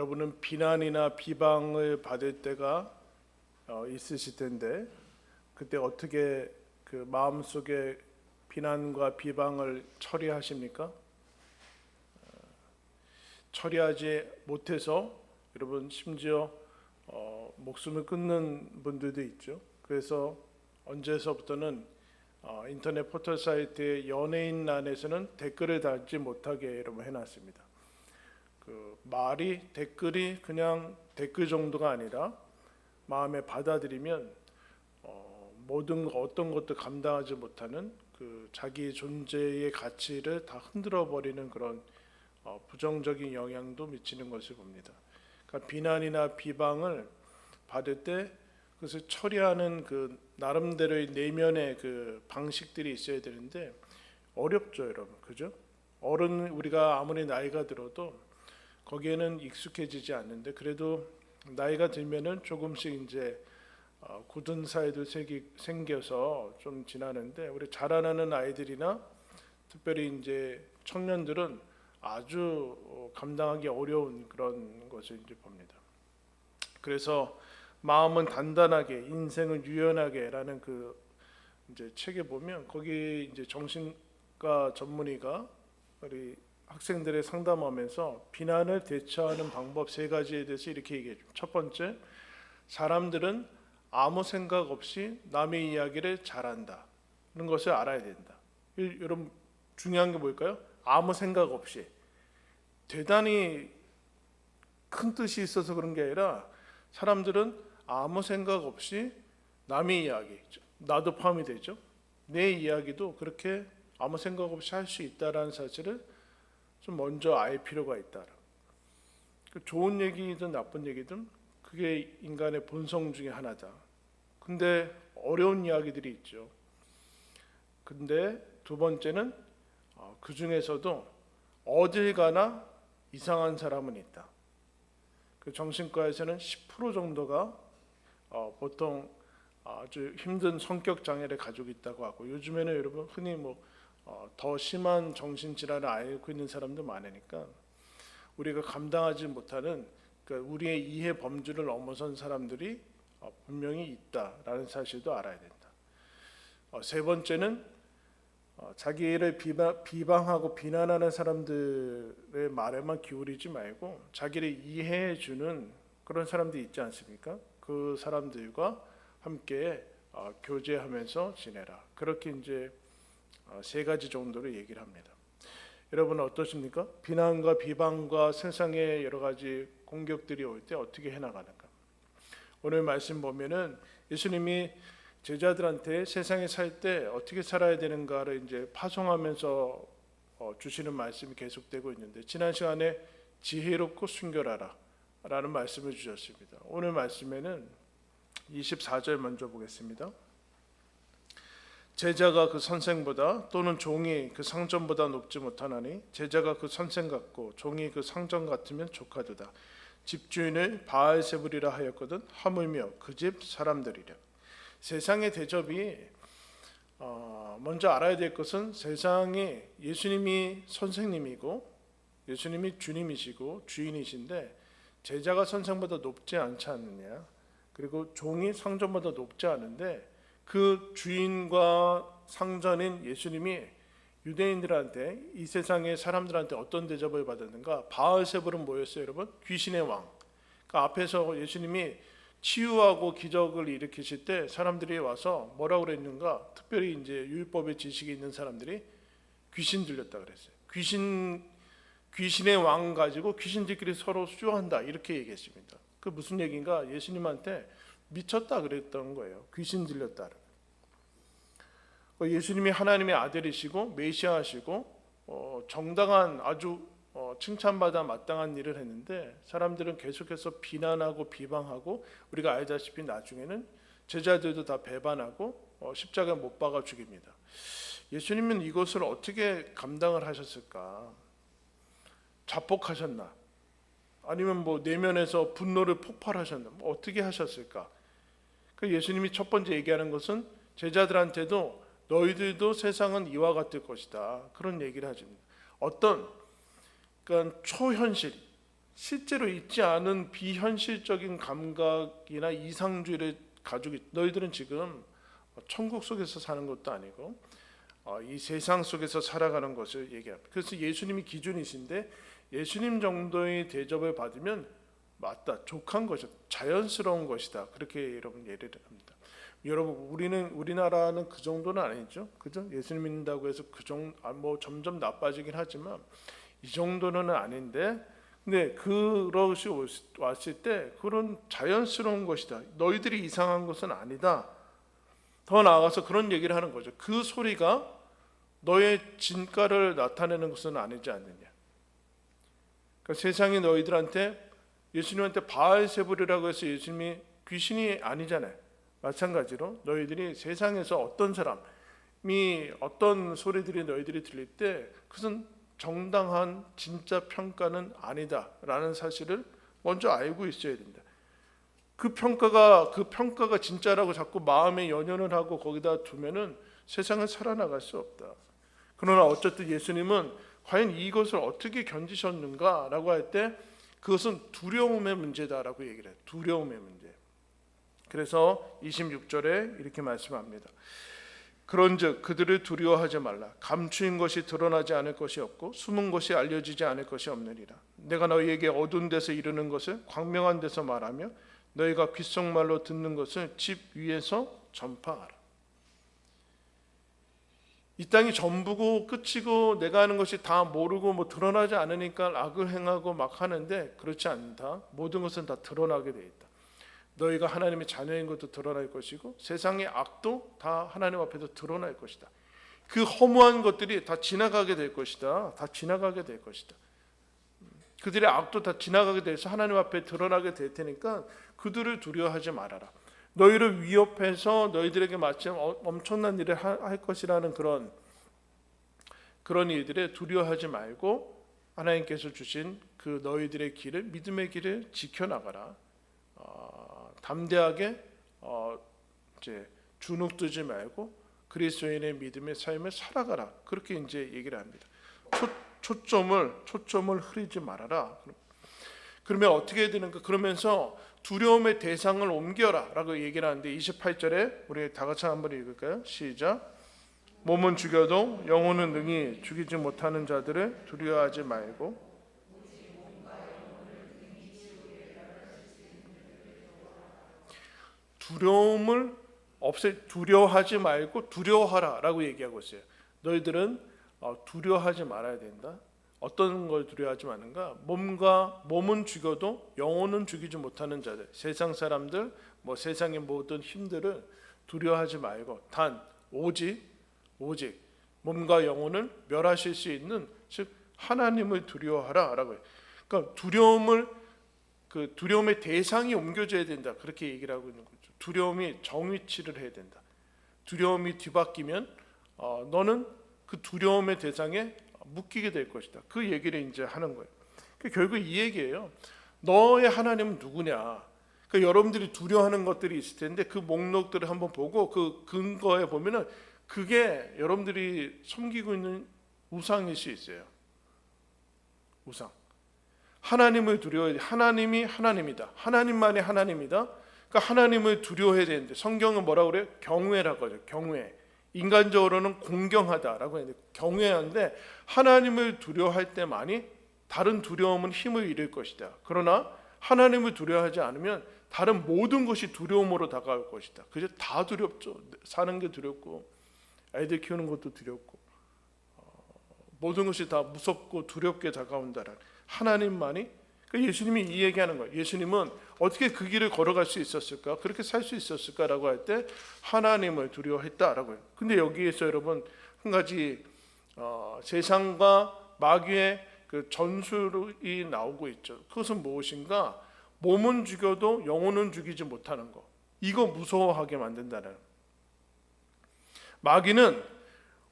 여러분은 비난이나 비방을 받을 때가 있으실 텐데 그때 어떻게 그 마음속에 비난과 비방을 처리하십니까? 처리하지 못해서 여러분 심지어 목숨을 끊는 분들도 있죠. 그래서 언제서부터는 인터넷 포털 사이트의 연예인란에서는 댓글을 달지 못하게 여러분 해놨습니다. 그 말이 댓글이 그냥 댓글 정도가 아니라 마음에 받아들이면 모든 어떤 것도 감당하지 못하는 그 자기 존재의 가치를 다 흔들어 버리는 그런 부정적인 영향도 미치는 것을 봅니다. 그러니까 비난이나 비방을 받을 때 그것을 처리하는 그 나름대로의 내면의 그 방식들이 있어야 되는데 어렵죠, 여러분, 그죠? 어른 우리가 아무리 나이가 들어도 거기에는 익숙해지지 않는데 그래도 나이가 들면은 조금씩 이제 굳은 사이도 생겨서 좀 지나는데 우리 자라나는 아이들이나 특별히 이제 청년들은 아주 감당하기 어려운 그런 것을 이제 봅니다. 그래서 마음은 단단하게 인생은 유연하게라는 그 이제 책에 보면 거기 이제 정신과 전문의가 우리 학생들의 상담하면서 비난을 대처하는 방법 세 가지에 대해서 이렇게 얘기해 줍니다. 첫 번째, 사람들은 아무 생각 없이 남의 이야기를 잘한다. 그런 것을 알아야 된다. 여러분 중요한 게 뭘까요? 아무 생각 없이. 대단히 큰 뜻이 있어서 그런 게 아니라 사람들은 아무 생각 없이 남의 이야기, 나도 포함이 되죠. 내 이야기도 그렇게 아무 생각 없이 할 수 있다라는 사실을 좀 먼저 알 필요가 있다. 좋은 얘기든 나쁜 얘기든 그게 인간의 본성 중에 하나다. 근데 어려운 이야기들이 있죠. 근데 두 번째는 그 중에서도 어딜 가나 이상한 사람은 있다. 그 정신과에서는 10% 정도가 보통 아주 힘든 성격 장애를 가지고 있다고 하고 요즘에는 여러분 흔히 더 심한 정신질환을 앓고 있는 사람도 많으니까 우리가 감당하지 못하는 그러니까 우리의 이해 범주를 넘어선 사람들이 분명히 있다라는 사실도 알아야 된다. 세 번째는 자기를 비방하고 비난하는 사람들의 말에만 기울이지 말고 자기를 이해해 주는 그런 사람들이 있지 않습니까? 그 사람들과 함께 교제하면서 지내라. 그렇게 이제 세 가지 정도로 얘기를 합니다. 여러분은 어떠십니까? 비난과 비방과 세상의 여러 가지 공격들이 올 때 어떻게 해나가는가? 오늘 말씀 보면은 예수님이 제자들한테 세상에 살 때 어떻게 살아야 되는가를 이제 파송하면서 주시는 말씀이 계속되고 있는데 지난 시간에 지혜롭고 순결하라 라는 말씀을 주셨습니다. 오늘 말씀에는 24절 먼저 보겠습니다. 제자가 그 선생보다 또는 종이 그 상전보다 높지 못하나니 제자가 그 선생 같고 종이 그 상전 같으면 조카도다. 집주인을 바알세불이라 하였거든 하물며 그 집 사람들이랴. 세상의 대접이 먼저 알아야 될 것은 세상에 예수님이 선생님이고 예수님이 주님이시고 주인이신데 제자가 선생보다 높지 않지 않느냐. 그리고 종이 상전보다 높지 않은데 그 주인과 상전인 예수님이 유대인들한테 이 세상의 사람들한테 어떤 대접을 받았는가? 바알세불은 뭐였어요, 여러분? 귀신의 왕. 그 앞에서 예수님이 치유하고 기적을 일으키실 때 사람들이 와서 뭐라고 그랬는가? 특별히 이제 율법의 지식이 있는 사람들이 귀신 들렸다 그랬어요. 귀신의 왕 가지고 귀신들끼리 서로 수요한다 이렇게 얘기했습니다. 그 무슨 얘기인가? 예수님한테 미쳤다 그랬던 거예요. 귀신 들렸다. 예수님이 하나님의 아들이시고 메시아시고 정당한 아주 칭찬받아 마땅한 일을 했는데 사람들은 계속해서 비난하고 비방하고 우리가 알다시피 나중에는 제자들도 다 배반하고 십자가에 못 박아 죽입니다. 예수님은 이것을 어떻게 감당을 하셨을까? 자폭하셨나? 아니면 내면에서 분노를 폭발하셨나? 어떻게 하셨을까? 그 예수님이 첫 번째 얘기하는 것은 제자들한테도 너희들도 세상은 이와 같을 것이다. 그런 얘기를 하십니다. 어떤 그러니까 초현실, 실제로 있지 않은 비현실적인 감각이나 이상주의를 가지고 너희들은 지금 천국 속에서 사는 것도 아니고 이 세상 속에서 살아가는 것을 얘기합니다. 그래서 예수님이 기준이신데 예수님 정도의 대접을 받으면 맞다, 족한 것이다, 자연스러운 것이다, 그렇게 여러분 예를 합니다. 여러분 우리나라는 그 정도는 아니죠, 그죠? 예수님 믿는다고 해서 그 정도 뭐 점점 나빠지긴 하지만 이 정도는 아닌데, 근데 그것이 왔을 때 그런 자연스러운 것이다, 너희들이 이상한 것은 아니다. 더 나아가서 그런 얘기를 하는 거죠. 그 소리가 너의 진가를 나타내는 것은 아니지 않느냐. 그러니까 세상이 너희들한테 예수님한테 바알세불이라고 해서 예수님이 귀신이 아니잖아요. 마찬가지로 너희들이 세상에서 어떤 사람이 어떤 소리들이 너희들이 들릴 때 그것은 정당한 진짜 평가는 아니다라는 사실을 먼저 알고 있어야 된다. 그 평가가 진짜라고 자꾸 마음에 연연을 하고 거기다 두면은 세상은 살아나갈 수 없다. 그러나 어쨌든 예수님은 과연 이것을 어떻게 견디셨는가라고 할 때 그것은 두려움의 문제다라고 얘기를 해요. 두려움의 문제. 그래서 26절에 이렇게 말씀합니다. 그런즉 그들을 두려워하지 말라. 감추인 것이 드러나지 않을 것이 없고 숨은 것이 알려지지 않을 것이 없느니라. 내가 너희에게 어두운 데서 이르는 것을 광명한 데서 말하며 너희가 귓속말로 듣는 것을 집 위에서 전파하라. 이 땅이 전부고 끝이고 내가 하는 것이 다 모르고 뭐 드러나지 않으니까 악을 행하고 막 하는데 그렇지 않다. 모든 것은 다 드러나게 돼 있다. 너희가 하나님의 자녀인 것도 드러날 것이고 세상의 악도 다 하나님 앞에서 드러날 것이다. 그 허무한 것들이 다 지나가게 될 것이다. 다 지나가게 될 것이다. 그들의 악도 다 지나가게 돼서 하나님 앞에 드러나게 될 테니까 그들을 두려워하지 말아라. 너희를 위협해서 너희들에게 마치 엄청난 일을 할 것이라는 그런 일들에 두려워하지 말고 하나님께서 주신 그 너희들의 길을, 믿음의 길을 지켜나가라. 담대하게 이제 주눅들지 말고 그리스도인의 믿음의 삶을 살아가라. 그렇게 이제 얘기를 합니다. 초점을 흐리지 말아라. 그러면 어떻게 해야 되는가? 그러면서 두려움의 대상을 옮겨라라고 얘기를 하는데 28절에 우리 다 같이 한번 읽을까요? 시작. 몸은 죽여도 영혼은 능히 죽이지 못하는 자들을 두려워하지 말고 두려워하지 말고 두려워하라라고 얘기하고 있어요. 너희들은 두려워하지 말아야 된다. 어떤 걸 두려워하지 마는가? 몸은 죽여도 영혼은 죽이지 못하는 자들, 세상 사람들, 뭐 세상의 모든 힘들을 두려워하지 말고 단 오직 몸과 영혼을 멸하실 수 있는 즉 하나님을 두려워하라라고 해요. 그러니까 두려움의 대상이 옮겨져야 된다. 그렇게 얘기를 하고 있는 거죠. 두려움이 정위치를 해야 된다. 두려움이 뒤바뀌면 너는 그 두려움의 대상에 묶이게 될 것이다. 그 얘기를 이제 하는 거예요. 결국 이 얘기예요. 너의 하나님은 누구냐? 그러니까 여러분들이 두려워하는 것들이 있을 텐데 그 목록들을 한번 보고 그 근거에 보면은 그게 여러분들이 섬기고 있는 우상일 수 있어요. 우상. 하나님을 두려워해야 돼. 하나님이 하나님이다. 하나님만이 하나님이다. 그러니까 하나님을 두려워해야 되는데 성경은 뭐라고 그래요? 경외라고 하죠. 경외. 인간적으로는 공경하다라고 했는데 경외하는데 하나님을 두려워할 때만이 다른 두려움은 힘을 잃을 것이다. 그러나 하나님을 두려워하지 않으면 다른 모든 것이 두려움으로 다가올 것이다. 그저 다 두렵죠. 사는 게 두렵고 아이들 키우는 것도 두렵고 모든 것이 다 무섭고 두렵게 다가온다라는 하나님만이. 그러니까 예수님이 이 얘기하는 거예요. 예수님은 어떻게 그 길을 걸어갈 수 있었을까? 그렇게 살 수 있었을까라고 할 때 하나님을 두려워했다라고 해요. 근데 여기에서 여러분 한 가지 세상과 마귀의 그 전술이 나오고 있죠. 그것은 무엇인가? 몸은 죽여도 영혼은 죽이지 못하는 거. 이거 무서워하게 만든다는. 마귀는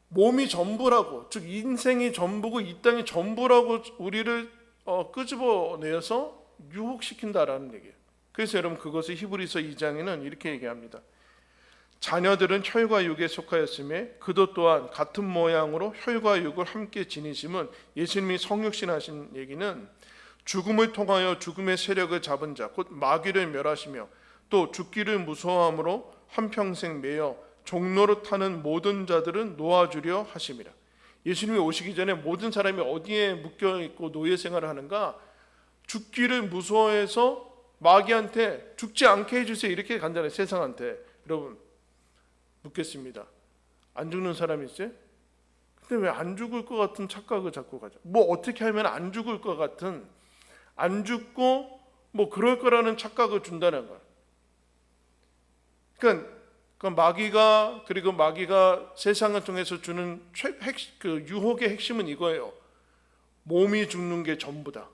몸이 전부라고, 즉 인생이 전부고 이 땅이 전부라고 우리를 끄집어내서 유혹시킨다라는 얘기예요. 그래서 여러분 그것을 히브리서 2장에는 이렇게 얘기합니다. 자녀들은 혈과 육에 속하였음에 그도 또한 같은 모양으로 혈과 육을 함께 지니심은 예수님이 성육신하신 얘기는 죽음을 통하여 죽음의 세력을 잡은 자 곧 마귀를 멸하시며 또 죽기를 무서워함으로 한평생 매여 종로로 타는 모든 자들은 놓아주려 하심이라. 예수님이 오시기 전에 모든 사람이 어디에 묶여 있고 노예 생활을 하는가? 죽기를 무서워해서 마귀한테 죽지 않게 해주세요 이렇게 간단해. 세상한테. 여러분 묻겠습니다. 안 죽는 사람이 있어요? 근데 왜 안 죽을 것 같은 착각을 자꾸 가져? 뭐 어떻게 하면 안 죽을 것 같은, 안 죽고 뭐 그럴 거라는 착각을 준다는 거야. 그러니까 마귀가 세상을 통해서 주는 그 유혹의 핵심은 이거예요. 몸이 죽는 게 전부다.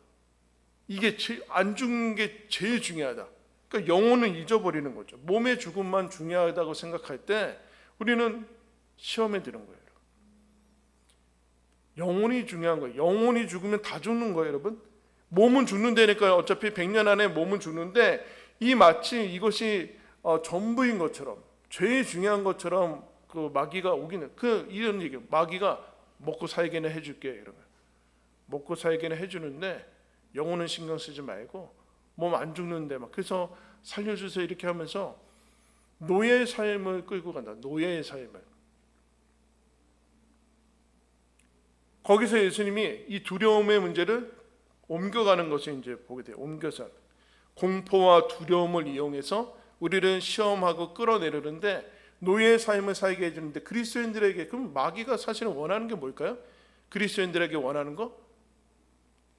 이게 안 죽는 게 제일 중요하다. 그러니까 영혼은 잊어버리는 거죠. 몸의 죽음만 중요하다고 생각할 때 우리는 시험에 드는 거예요. 영혼이 중요한 거예요. 영혼이 죽으면 다 죽는 거예요, 여러분. 몸은 죽는다니까요. 어차피 100년 안에 몸은 죽는데 마치 이것이 전부인 것처럼, 제일 중요한 것처럼 그 마귀가 오기는 이런 얘기예요. 마귀가 먹고 살게는 해줄게 이런 거예요. 먹고 살게는 해주는데 영혼은 신경 쓰지 말고 몸 안 죽는데 막 그래서 살려주세요 이렇게 하면서 노예의 삶을 끌고 간다. 노예의 삶을. 거기서 예수님이 이 두려움의 문제를 옮겨가는 것을 이제 보게 돼요. 옮겨서 공포와 두려움을 이용해서 우리를 시험하고 끌어내려는데 노예의 삶을 살게 해주는데 그리스도인들에게 그럼 마귀가 사실은 원하는 게 뭘까요? 그리스도인들에게 원하는 거?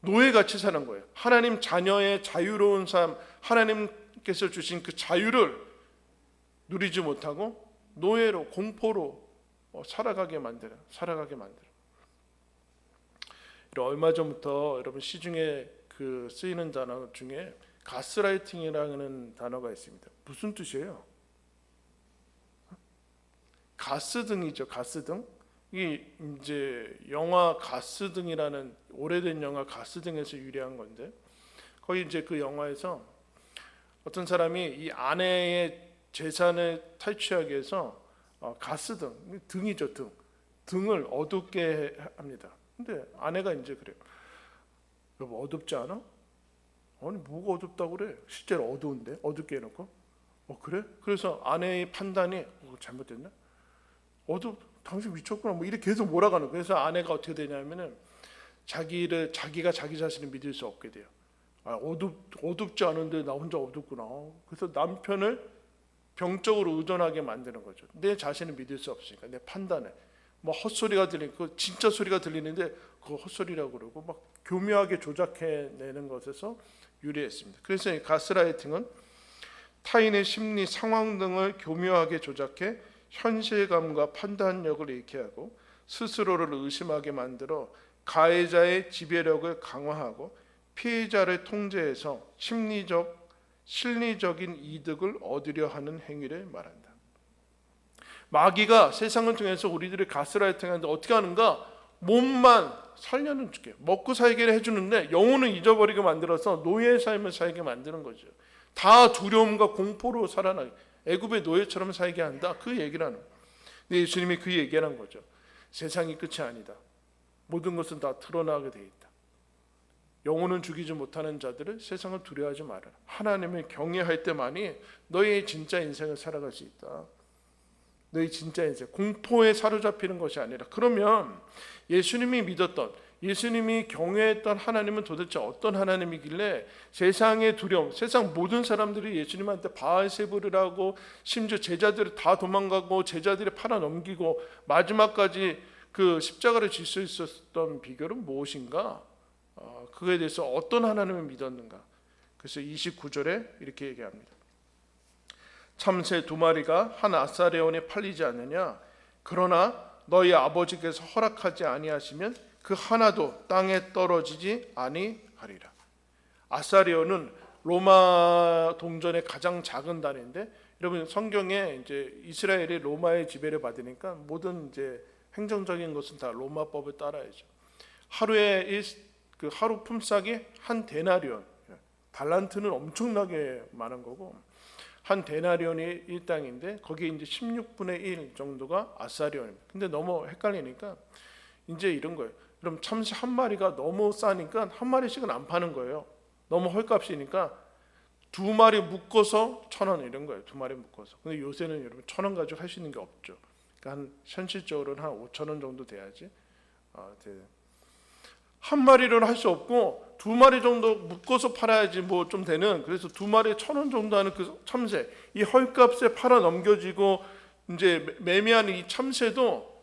노예같이 사는 거예요. 하나님 자녀의 자유로운 삶, 하나님께서 주신 그 자유를 누리지 못하고 노예로 공포로 살아가게 만들어. 얼마 전부터 여러분 시중에 그 쓰이는 단어 중에 가스라이팅이라는 단어가 있습니다. 무슨 뜻이에요? 가스등이죠. 가스등. 이게 이제 영화 가스등이라는 오래된 영화 가스등에서 유래한 건데 거기 이제 그 영화에서 어떤 사람이 이 아내의 재산을 탈취하기 위해서 가스등, 등이죠. 등을 어둡게 합니다. 근데 아내가 이제 그래요. 여보 어둡지 않아? 아니 뭐가 어둡다고 그래? 실제로 어두운데 어둡게 해놓고 그래? 그래서 아내의 판단이 잘못됐나? 당신 미쳤구나 뭐 이렇게 계속 몰아가는 거예요. 그래서 아내가 어떻게 되냐면은 자기가 자기 자신을 믿을 수 없게 돼요. 어둡지 않은데 나 혼자 어둡구나. 그래서 남편을 병적으로 의존하게 만드는 거죠. 내 자신을 믿을 수 없으니까 내 판단을. 뭐 헛소리가 들리고 진짜 소리가 들리는데 그거 헛소리라고 그러고 막 교묘하게 조작해내는 것에서 유래했습니다. 그래서 이 가스라이팅은 타인의 심리 상황 등을 교묘하게 조작해 현실감과 판단력을 잃게 하고 스스로를 의심하게 만들어 가해자의 지배력을 강화하고 피해자를 통제해서 실리적인 이득을 얻으려 하는 행위를 말한다. 마귀가 세상을 통해서 우리들을 가스라이팅하는데 어떻게 하는가? 몸만 살려는 줄게 먹고 살게 해주는데 영혼을 잊어버리게 만들어서 노예의 삶을 살게 만드는 거죠. 다 두려움과 공포로 살아나게 애굽의 노예처럼 살게 한다. 그 얘기를 하는 거예요. 근데 예수님이 그 얘기를 한 거죠. 세상이 끝이 아니다. 모든 것은 다 드러나게 돼 있다. 영혼은 죽이지 못하는 자들을 세상을 두려워하지 말아라. 하나님을 경외할 때만이 너의 진짜 인생을 살아갈 수 있다. 너희 진짜 인생 공포에 사로잡히는 것이 아니라 그러면 예수님이 경외했던 하나님은 도대체 어떤 하나님이길래 세상의 두려움, 세상 모든 사람들이 예수님한테 바알세불을 하고 심지어 제자들이 다 도망가고 제자들이 팔아넘기고 마지막까지 그 십자가를 질 수 있었던 비결은 무엇인가? 그거에 대해서 어떤 하나님을 믿었는가? 그래서 29절에 이렇게 얘기합니다. 참새 2마리가 한 아사레온에 팔리지 않느냐? 그러나 너희 아버지께서 허락하지 아니하시면 그 하나도 땅에 떨어지지 아니하리라. 아사레온은 로마 동전의 가장 작은 단위인데, 여러분 성경에 이제 이스라엘이 로마의 지배를 받으니까 모든 이제 행정적인 것은 다 로마법을 따라야죠. 하루에 그 하루 품삯이 한 데나리온, 달란트는 엄청나게 많은 거고. 한 데나리온이 일당인데 거기에 이제 16분의 1 정도가 아사리온입니다. 근데 너무 헷갈리니까 이제 이런 거예요. 그럼 참새 한 마리가 너무 싸니까 한 마리씩은 안 파는 거예요. 너무 헐값이니까 두 마리 묶어서 1,000원 이런 거예요. 두 마리 묶어서. 근데 요새는 여러분 1,000원 가지고 할 수 있는 게 없죠. 그러니까 한 현실적으로는 한 5,000원 정도 돼야지. 한 마리로는 할 수 없고 두 마리 정도 묶어서 팔아야지 뭐 좀 되는. 그래서 두 마리에 1,000원 정도 하는 그 참새, 이 헐값에 팔아 넘겨지고 이제 매매하는 이 참새도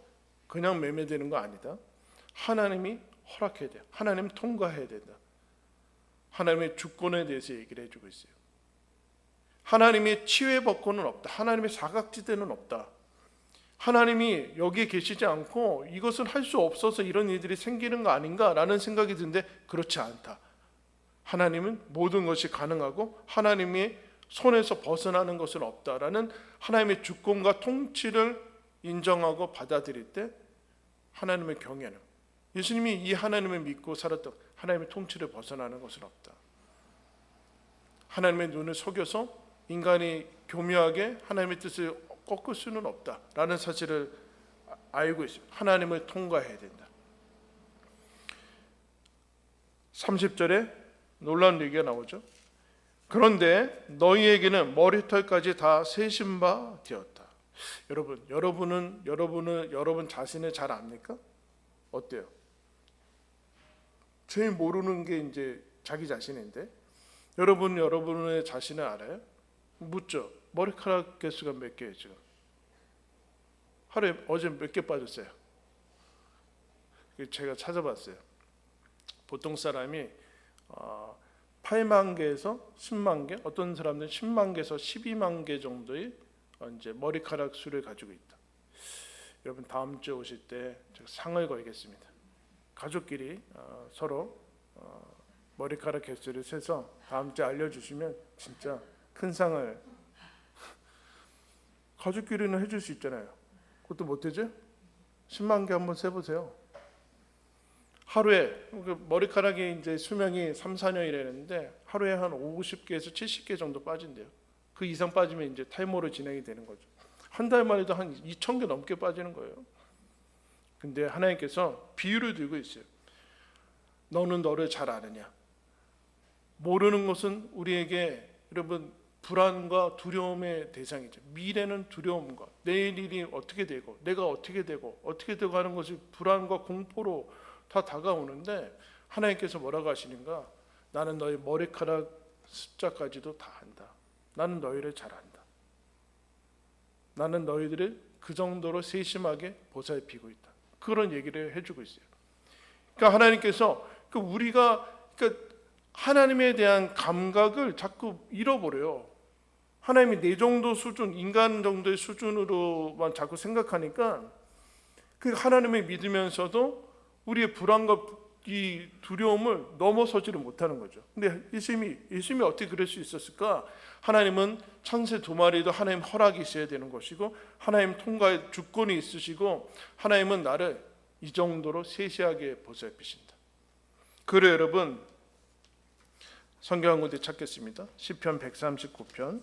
그냥 매매되는 거 아니다. 하나님이 허락해야 돼. 하나님 통과해야 된다. 하나님의 주권에 대해서 얘기를 해주고 있어요. 하나님의 치외법권은 없다. 하나님의 사각지대는 없다. 하나님이 여기에 계시지 않고 이것은 할 수 없어서 이런 일들이 생기는 거 아닌가라는 생각이 드는데 그렇지 않다. 하나님은 모든 것이 가능하고 하나님의 손에서 벗어나는 것은 없다라는 하나님의 주권과 통치를 인정하고 받아들일 때 하나님의 경외는, 예수님이 이 하나님을 믿고 살았던 하나님의 통치를 벗어나는 것은 없다. 하나님의 눈을 속여서 인간이 교묘하게 하나님의 뜻을 꺾을 수는 없다라는 사실을 알고 있습니다. 하나님을 통과해야 된다. 30절에 놀라운 얘기가 나오죠. 그런데 너희에게는 머리털까지 다 세신 바 되었다. 여러분 자신을 잘 압니까? 어때요? 제일 모르는 게 이제 자기 자신인데 여러분의 자신을 알아요? 묻죠. 머리카락 개수가 몇 개예요 지금? 하루에 어제 몇 개 빠졌어요? 제가 찾아봤어요. 보통 사람이 8만 개에서 10만 개, 어떤 사람들은 10만 개에서 12만 개 정도의 이제 머리카락 수를 가지고 있다. 여러분 다음 주에 오실 때 제가 상을 걸겠습니다. 가족끼리 서로 머리카락 개수를 세서 다음 주에 알려주시면 진짜 큰 상을 가족끼리는 해줄 수 있잖아요. 그것도 못해죠? 10만 개 한번 세보세요. 하루에 머리카락이 이제 수명이 3, 4년이라는데 하루에 한 50개에서 70개 정도 빠진대요. 그 이상 빠지면 이제 탈모로 진행이 되는 거죠. 한 달 만에도 한 2,000개 넘게 빠지는 거예요. 근데 하나님께서 비유를 들고 있어요. 너는 너를 잘 아느냐? 모르는 것은 우리에게 여러분 불안과 두려움의 대상이죠. 미래는 두려움과 내일 일이 어떻게 되고 내가 어떻게 되고 하는 것이 불안과 공포로 다 다가오는데 하나님께서 뭐라고 하시는가? 나는 너희 머리카락 숫자까지도 다 안다. 나는 너희를 잘 안다. 나는 너희들을 그 정도로 세심하게 보살피고 있다. 그런 얘기를 해주고 있어요. 그러니까 하나님께서 우리가 하나님에 대한 감각을 자꾸 잃어버려요. 하나님이 내 정도 수준, 인간 정도의 수준으로만 자꾸 생각하니까 그 하나님을 믿으면서도 우리의 불안과 이 두려움을 넘어서지를 못하는 거죠. 근데 예수님이 어떻게 그럴 수 있었을까? 하나님은 참새 두 마리도 하나님 허락이 있어야 되는 것이고 하나님 통과의 주권이 있으시고 하나님은 나를 이 정도로 세시하게 보살피신다. 그래 여러분 성경 한 군데 찾겠습니다. 시편 139편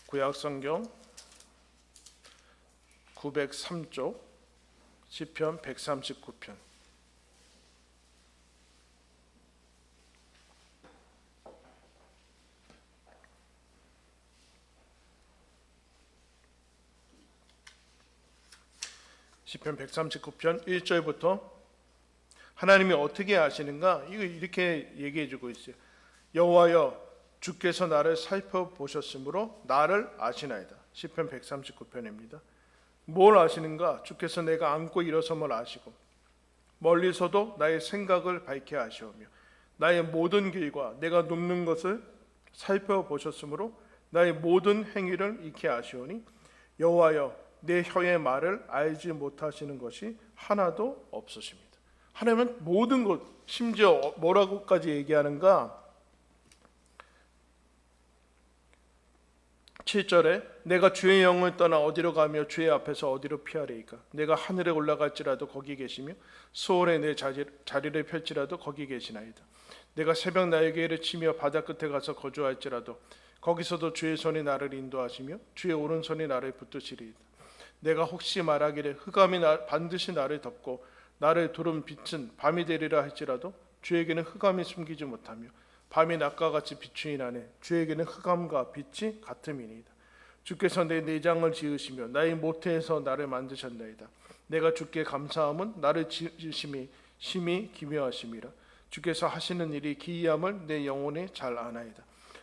구약 성경 903쪽 시편 139편 시편 139편 1절부터 하나님이 어떻게 아시는가? 이거 이렇게 얘기해 주고 있어요. 여호와여 주께서 나를 살펴보셨으므로 나를 아시나이다. 시편 139편입니다. 뭘 아시는가? 주께서 내가 앉고 일어섬을 아시고 멀리서도 나의 생각을 밝게 아시오며 나의 모든 길과 내가 눕는 것을 살펴보셨으므로 나의 모든 행위를 익히 아시오니 여호와여 내 혀의 말을 알지 못하시는 것이 하나도 없으십니다. 하나님은 모든 것, 심지어 뭐라고까지 얘기하는가? 7절에 내가 주의 영을 떠나 어디로 가며 주의 앞에서 어디로 피하리이까? 내가 하늘에 올라갈지라도 거기 계시며 수월에 내 자리를 펼지라도 거기 계시나이다. 내가 새벽 날개를 치며 바다 끝에 가서 거주할지라도 거기서도 주의 손이 나를 인도하시며 주의 오른손이 나를 붙드시리이다. 내가 혹시 말하기를 흑암이 반드시 나를 덮고 나를 두른 빛은 밤이 되리라 할지라도 주에게는 흑암이 숨기지 못하며 밤이 낮과 같이 비추이나니 주에게는 흑암과 빛이 같음이니이다. 주께서 내 내장을 지으시며 나의 모태에서 나를 만드셨나이다. 내가 주께 감사함은 나를 지으심이 심히 기묘하심이라. 주께서 하시는 일이 기이함을 내 영혼이 잘 아나이다.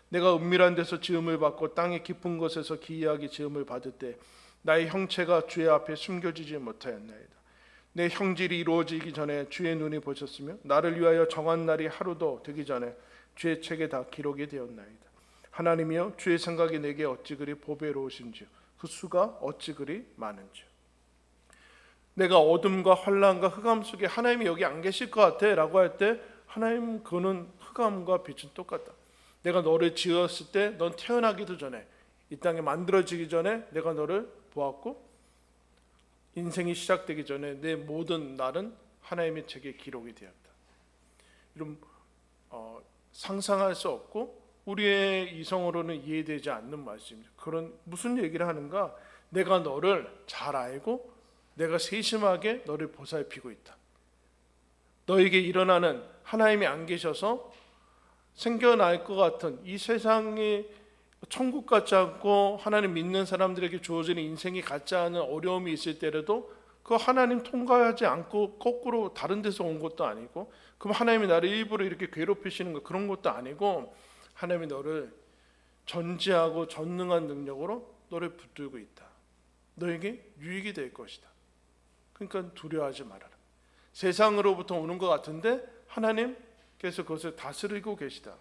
내가 은밀한 데서 지음을 받고 땅의 깊은 곳에서 기이하게 지음을 받을 때 나의 형체가 주의 앞에 숨겨지지 못하였나이다. 내 형질이 이루어지기 전에 주의 눈이 보셨으며 나를 위하여 정한 날이 하루도 되기 전에 주의 책에 다 기록이 되었나이다. 하나님이여 주의 생각이 내게 어찌 그리 보배로우신지요 그 수가 어찌 그리 많은지요. 내가 어둠과 환난과 흑암 속에 하나님이 여기 안 계실 것 같아 라고 할 때 하나님 그는 흑암과 빛은 똑같다. 내가 너를 지었을 때 넌 태어나기도 전에 이 땅에 만들어지기 전에 내가 너를 보았고 인생이 시작되기 전에 내 모든 날은 하나님의 책에 기록이 되었다. 이런 상상할 수 없고 우리의 이성으로는 이해되지 않는 말씀입니다. 그런 무슨 얘기를 하는가? 내가 너를 잘 알고 내가 세심하게 너를 보살피고 있다. 너에게 일어나는 하나님이 안 계셔서 생겨날 것 같은 이 세상이 천국 같지 않고 하나님 믿는 사람들에게 주어지는 인생이 같지 않은 어려움이 있을 때라도 그 하나님 통과하지 않고 거꾸로 다른 데서 온 것도 아니고 그럼 하나님이 나를 일부러 이렇게 괴롭히시는 거 그런 것도 아니고 하나님이 너를 전지하고 전능한 능력으로 너를 붙들고 있다. 너에게 유익이 될 것이다. 그러니까 두려워하지 말아라. 세상으로부터 오는 것 같은데 하나님께서 그것을 다스리고 계시다.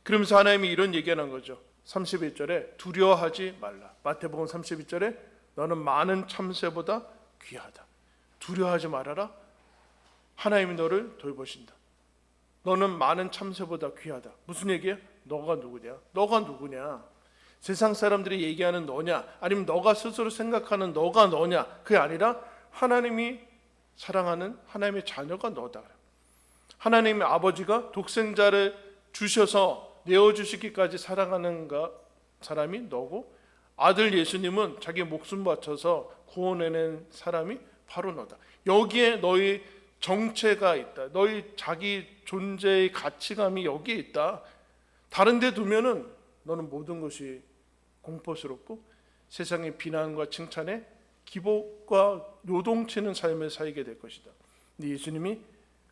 그러면서 하나님이 이런 얘기하는 거죠. 31절에 두려워하지 말라. 마태복음 32절에 너는 많은 참새보다 귀하다. 두려워하지 말아라. 하나님이 너를 돌보신다. 너는 많은 참새보다 귀하다. 무슨 얘기야? 너가 누구냐? 너가 누구냐? 세상 사람들이 얘기하는 너냐? 아니면 너가 스스로 생각하는 너가 너냐? 그게 아니라 하나님이 사랑하는 하나님의 자녀가 너다. 하나님의 아버지가 독생자를 주셔서 내어주시기까지 사랑하는 사람이 너고 아들 예수님은 자기 목숨 바쳐서 구원해낸 사람이 바로 너다. 여기에 너의 정체가 있다. 너의 자기 존재의 가치감이 여기에 있다. 다른 데 두면은 너는 모든 것이 공포스럽고 세상의 비난과 칭찬에 기복과 요동치는 삶을 살게 될 것이다. 근데 예수님이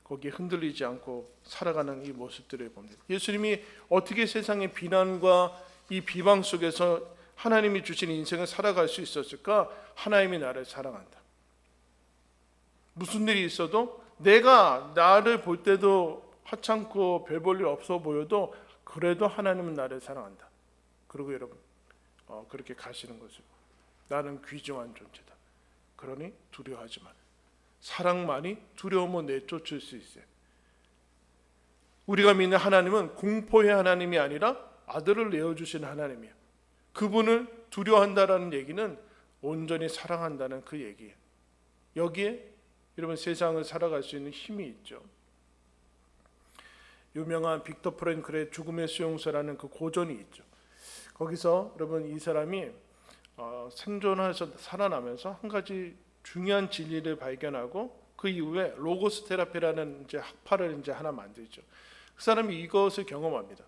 거기에 흔들리지 않고 살아가는 이 모습들을 봅니다. 예수님이 어떻게 세상의 비난과 이 비방 속에서 하나님이 주신 인생을 살아갈 수 있었을까? 하나님이 나를 사랑한다. 무슨 일이 있어도 내가 나를 볼 때도 하찮고 별 볼 일 없어 보여도 그래도 하나님은 나를 사랑한다. 그리고 여러분 그렇게 가시는 것이고 나는 귀중한 존재다. 그러니 두려워하지 마. 사랑만이 두려움을 내쫓을 수 있어요. 우리가 믿는 하나님은 공포의 하나님이 아니라 아들을 내어주신 하나님이에요. 그분을 두려워한다라는 얘기는 온전히 사랑한다는 그 얘기예요. 여기에 여러분 세상을 살아갈 수 있는 힘이 있죠. 유명한 빅터 프랭클의 죽음의 수용소라는 그 고전이 있죠. 거기서 여러분 이 사람이 생존해서 살아나면서 한 가지 중요한 진리를 발견하고 그 이후에 로고스 테라피라는 이제 학파를 이제 하나 만들죠. 그 사람이 이것을 경험합니다.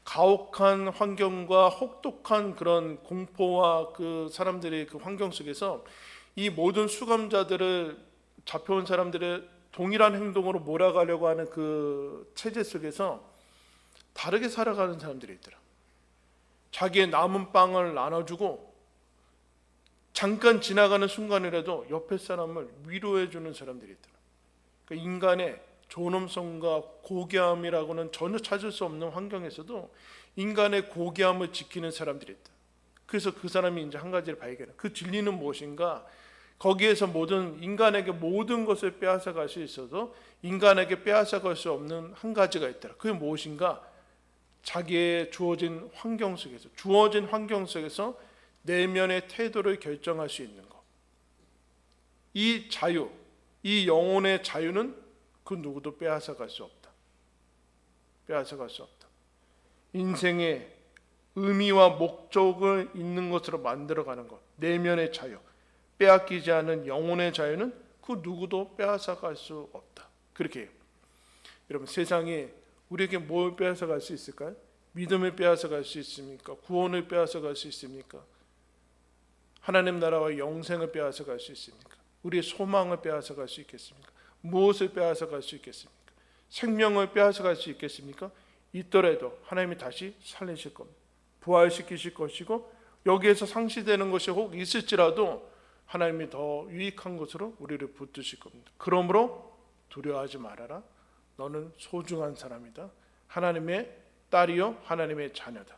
가혹한 환경과 혹독한 그런 공포와 그 사람들의 그 환경 속에서 이 모든 수감자들을 잡혀온 사람들의 동일한 행동으로 몰아가려고 하는 그 체제 속에서 다르게 살아가는 사람들이 있더라. 자기의 남은 빵을 나눠주고 잠깐 지나가는 순간이라도 옆에 사람을 위로해주는 사람들이 있더라. 그러니까 인간의 존엄성과 고귀함이라고는 전혀 찾을 수 없는 환경에서도 인간의 고귀함을 지키는 사람들이 있다. 그래서 그 사람이 이제 한 가지를 발견해. 그 진리는 무엇인가? 거기에서 인간에게 모든 것을 빼앗아갈 수 있어도 인간에게 빼앗아갈 수 없는 한 가지가 있더라. 그게 무엇인가? 자기의 주어진 환경 속에서 내면의 태도를 결정할 수 있는 것. 이 자유, 이 영혼의 자유는 그 누구도 빼앗아갈 수 없다. 빼앗아갈 수 없다. 인생의 의미와 목적을 있는 것으로 만들어가는 것. 내면의 자유, 빼앗기지 않은 영혼의 자유는 그 누구도 빼앗아갈 수 없다. 그렇게 해요. 여러분, 세상에 우리에게 뭘 빼앗아갈 수 있을까요? 믿음을 빼앗아갈 수 있습니까? 구원을 빼앗아갈 수 있습니까? 하나님 나라와 영생을 빼앗아갈 수 있습니까? 우리의 소망을 빼앗아갈 수 있겠습니까? 무엇을 빼앗아갈 수 있겠습니까? 생명을 빼앗아갈 수 있겠습니까? 있더라도 하나님이 다시 살리실 겁니다. 부활시키실 것이고, 여기에서 상실되는 것이 혹 있을지라도 하나님이 더 유익한 것으로 우리를 붙드실 겁니다. 그러므로 두려워하지 말아라. 너는 소중한 사람이다. 하나님의 딸이요 하나님의 자녀다.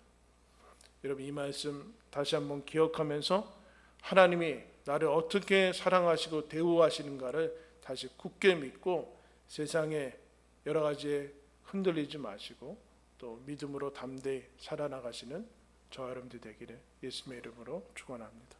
여러분, 이 말씀 다시 한번 기억하면서 하나님이 나를 어떻게 사랑하시고 대우하시는가를 다시 굳게 믿고 세상에 여러 가지에 흔들리지 마시고 또 믿음으로 담대히 살아나가시는 저와 여러분들 되기를 예수님의 이름으로 축원합니다.